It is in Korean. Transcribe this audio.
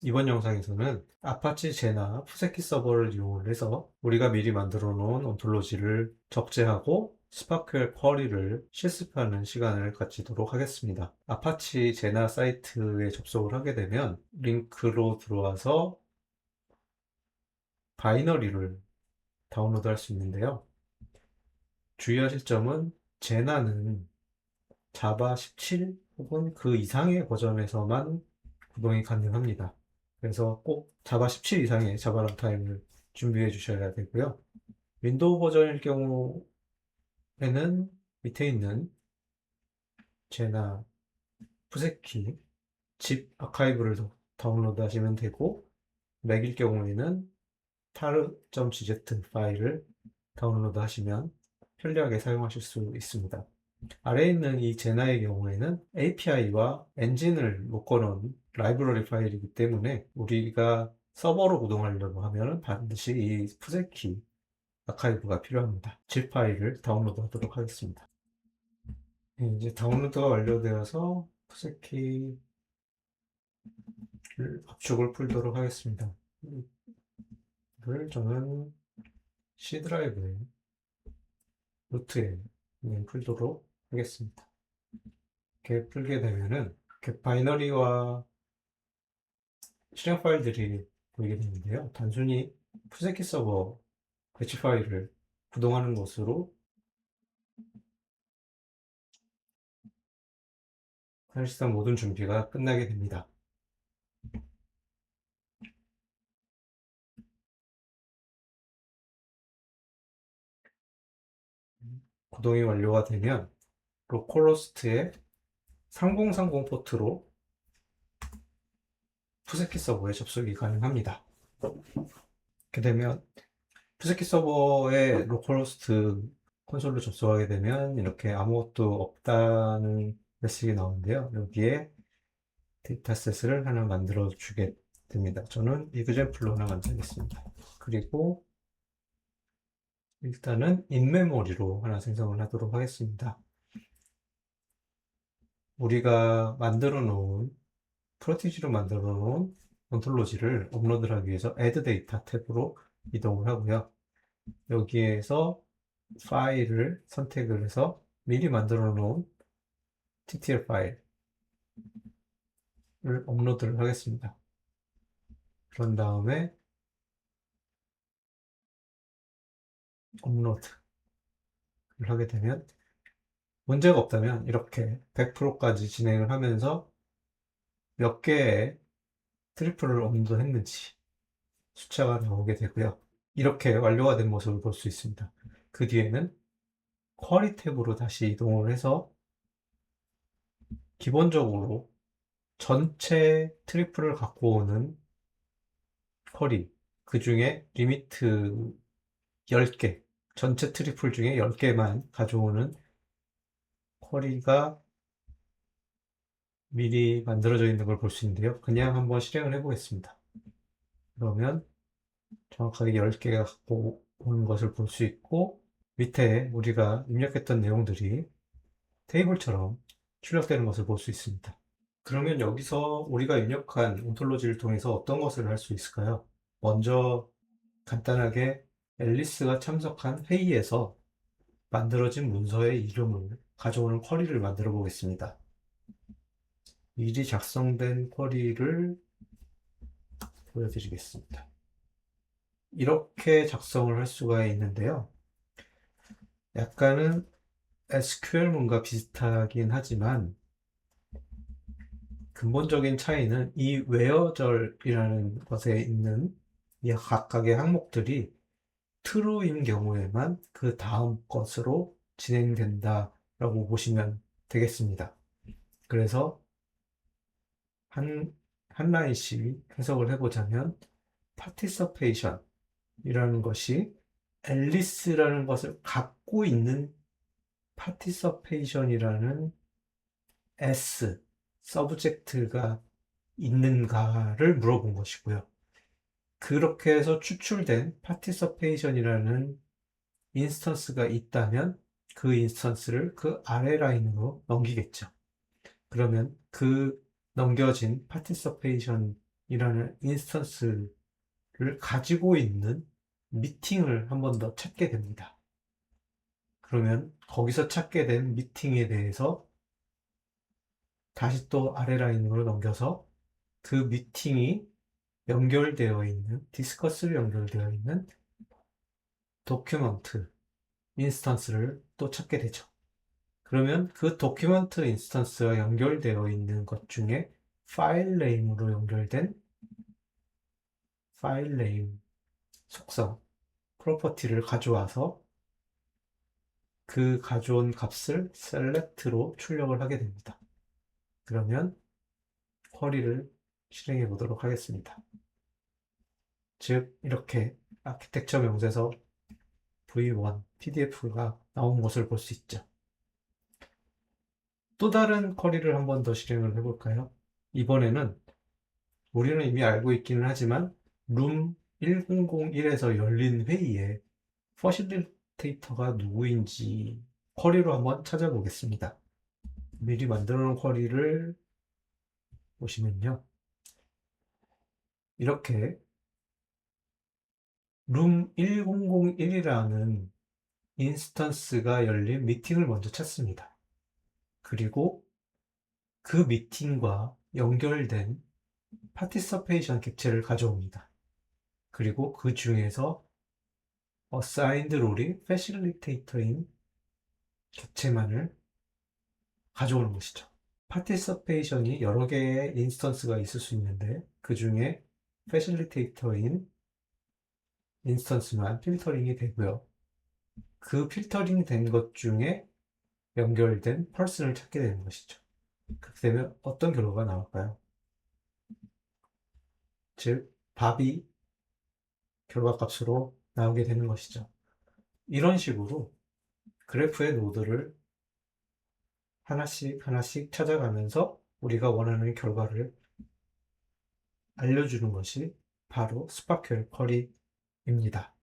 이번 영상에서는 아파치 제나 푸세키 서버를 이용해서 우리가 미리 만들어 놓은 온톨로지를 적재하고 스파크엘 쿼리를 실습하는 시간을 가지도록 하겠습니다. 아파치 제나 사이트에 접속을 하게 되면 링크로 들어와서 바이너리를 다운로드 할 수 있는데요. 주의하실 점은 제나는 자바 17 혹은 그 이상의 버전에서만 구동이 가능합니다. 그래서 꼭 자바 17 이상의 자바 런타임을 준비해 주셔야 되고요. 윈도우 버전일 경우에는 밑에 있는 제나 푸세키 집 아카이브를 다운로드 하시면 되고, 맥일 경우에는 tar.gz 파일을 다운로드 하시면 편리하게 사용하실 수 있습니다. 아래에 있는 이 제나의 경우에는 API와 엔진을 묶어놓은 라이브러리 파일이기 때문에 우리가 서버로 구동하려고 하면 반드시 이 푸세키 아카이브가 필요합니다. zip 파일을 다운로드 하도록 하겠습니다. 이제 다운로드가 완료되어서 푸세키를 압축을 풀도록 하겠습니다. 이걸 저는 C 드라이브에 루트에 풀도록 하겠습니다. 이렇게 풀게 되면은 이렇게 바이너리와 실행 파일들이 보이게 되는데요. 단순히 푸세키 서버 배치 파일을 구동하는 것으로 사실상 모든 준비가 끝나게 됩니다. 구동이 완료가 되면 로컬호스트의 3030 포트로 푸세키 서버에 접속이 가능합니다. 이렇게 되면 푸세키 서버의 로컬호스트 콘솔로 접속하게 되면 이렇게 아무것도 없다는 메시지 나오는데요. 여기에 데이터셋을 하나 만들어 주게 됩니다. 저는 이그젠플로 하나 만들겠습니다. 그리고 일단은 인메모리로 하나 생성을 하도록 하겠습니다. 우리가 만들어 놓은 프로티지로 만들어 놓은 온톨로지를 업로드하기 위해서 add data 탭으로 이동을 하고요. 여기에서 파일을 선택을 해서 미리 만들어 놓은 ttl 파일을 업로드를 하겠습니다. 그런 다음에 업로드를 하게 되면 문제가 없다면 이렇게 100%까지 진행을 하면서 몇 개의 트리플을 업로드했는지 숫자가 나오게 되고요. 이렇게 완료가 된 모습을 볼 수 있습니다. 그 뒤에는 쿼리 탭으로 다시 이동을 해서 기본적으로 전체 트리플을 갖고 오는 쿼리, 그 중에 리미트 10개, 전체 트리플 중에 10개만 가져오는 쿼리가 미리 만들어져 있는 걸 볼 수 있는데요. 그냥 한번 실행을 해보겠습니다. 그러면 정확하게 10개가 갖고 오는 것을 볼 수 있고, 밑에 우리가 입력했던 내용들이 테이블처럼 출력되는 것을 볼 수 있습니다. 그러면 여기서 우리가 입력한 온톨로지를 통해서 어떤 것을 할 수 있을까요? 먼저 간단하게 앨리스가 참석한 회의에서 만들어진 문서의 이름을 가져오는 쿼리를 만들어 보겠습니다. 미리 작성된 쿼리를 보여드리겠습니다. 이렇게 작성을 할 수가 있는데요. 약간은 SQL문과 비슷하긴 하지만 근본적인 차이는 이 where절이라는 것에 있는 이 각각의 항목들이 true인 경우에만 그 다음 것으로 진행된다라고 보시면 되겠습니다. 그래서 한 라인씩 해석을 해보자면 participation이라는 것이 앨리스라는 것을 갖고 있는 participation이라는 S, 서브젝트가 있는가를 물어본 것이고요. 그렇게 해서 추출된 participation이라는 인스턴스가 있다면 그 인스턴스를 그 아래 라인으로 넘기겠죠. 그러면 그 넘겨진 participation의 인스턴스를 가지고 있는 미팅을 한 번 더 찾게 됩니다. 그러면 거기서 찾게 된 미팅에 대해서 다시 또 아래 라인으로 넘겨서 그 미팅이 연결되어 있는, 디스커스로 연결되어 있는 도큐먼트 인스턴스를 또 찾게 되죠. 그러면 그 도큐먼트 인스턴스와 연결되어 있는 것 중에 파일 네임으로 연결된 파일 네임 속성 프로퍼티를 가져와서 그 가져온 값을 select로 출력을 하게 됩니다. 그러면 쿼리를 실행해 보도록 하겠습니다. 즉 이렇게 아키텍처 명세서 V1 PDF가 나온 것을 볼 수 있죠. 또 다른 쿼리를 한 번 더 실행을 해볼까요? 이번에는 우리는 이미 알고 있기는 하지만 룸 1001에서 열린 회의에 퍼실리테이터가 누구인지 쿼리로 한번 찾아보겠습니다. 미리 만들어 놓은 쿼리를 보시면요. 이렇게 룸 1001이라는 인스턴스가 열린 미팅을 먼저 찾습니다. 그리고 그 미팅과 연결된 파티서페이션 객체를 가져옵니다. 그리고 그 중에서 assigned 롤이 facilitator인 객체만을 가져오는 것이죠. 파티서페이션이 여러 개의 인스턴스가 있을 수 있는데 그 중에 facilitator인 인스턴스만 필터링이 되고요. 그 필터링 된 것 중에 연결된 펄슨을 찾게 되는 것이죠. 그렇게 되면 어떤 결과가 나올까요? 즉, 밥이 결과값으로 나오게 되는 것이죠. 이런 식으로 그래프의 노드를 하나씩 하나씩 찾아가면서 우리가 원하는 결과를 알려주는 것이 바로 스파크엘 쿼리입니다.